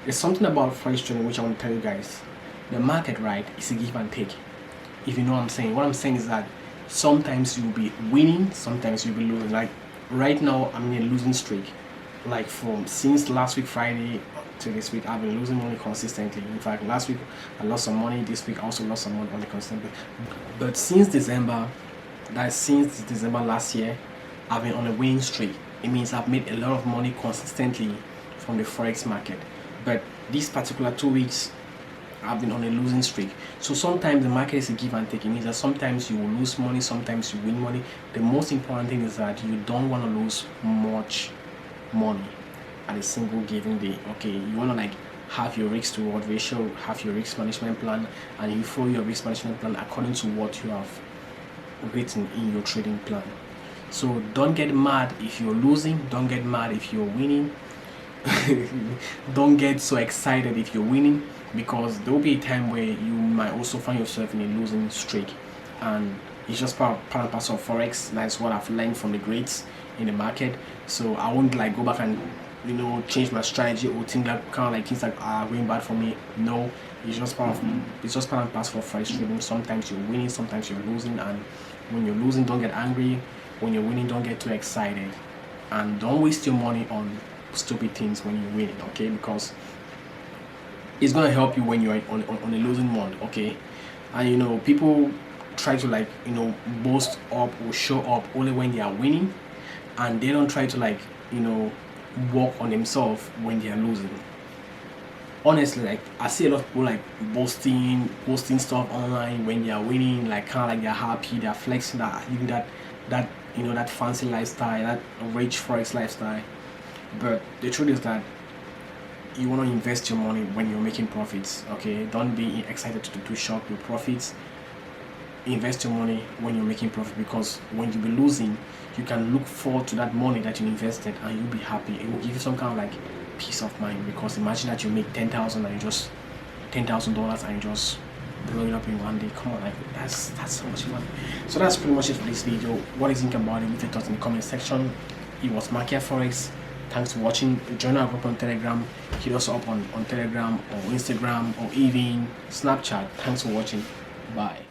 There's something about forex trading which I want to tell you guys. The market, right, is a give and take. If you know what I'm saying. What I'm saying is that sometimes you'll be winning, sometimes you'll be losing. Like right now, I'm in a losing streak. Like since last week Friday to this week, I've been losing money consistently. In fact, last week I lost some money. This week I also lost some money on the consistently. But since December last year, I've been on a winning streak. It means I've made a lot of money consistently from the forex market. But these particular 2 weeks, I've been on a losing streak. So sometimes the market is a give and take. It means that sometimes you will lose money, sometimes you win money. The most important thing is that you don't want to lose much money at a single given day. Okay, you want to like have your risk to reward ratio, have your risk management plan, and you follow your risk management plan according to what you have written in your trading plan. So don't get mad if you're losing, don't get mad if you're winning. Don't get so excited if you're winning, because there will be a time where you might also find yourself in a losing streak, and it's just part and parcel of forex. That's what I've learned from the greats in the market. So I won't like go back and change my strategy or think like kind of like things like are going bad for me. No, it's just part and parcel of forex trading. Sometimes you're winning, sometimes you're losing, and when you're losing, don't get angry. When you're winning, don't get too excited, and don't waste your money on stupid things when you win, okay? Because it's gonna help you when you're on a losing month, okay? And people try to like boast up or show up only when they are winning, and they don't try to like work on themselves when they are losing. Honestly, like I see a lot of people like posting stuff online when they are winning, like kind of like they're happy, they're flexing, that living that fancy lifestyle, that rich forex lifestyle. But the truth is that you want to invest your money when you're making profits, okay? Don't be excited to shock your profits. Invest your money when you're making profit, because when you be losing, you can look forward to that money that you invested and you'll be happy. It will give you some kind of like peace of mind, because imagine that you make $10,000 and you just $10,000 and you just blow it up in one day. Come on, like that's so much money. So that's pretty much it for this video. What do you think about it? Leave your thoughts in the comment section. It was Market Forex. Thanks for watching. Join our group on Telegram. Hit us up on Telegram or Instagram or even Snapchat. Thanks for watching. Bye.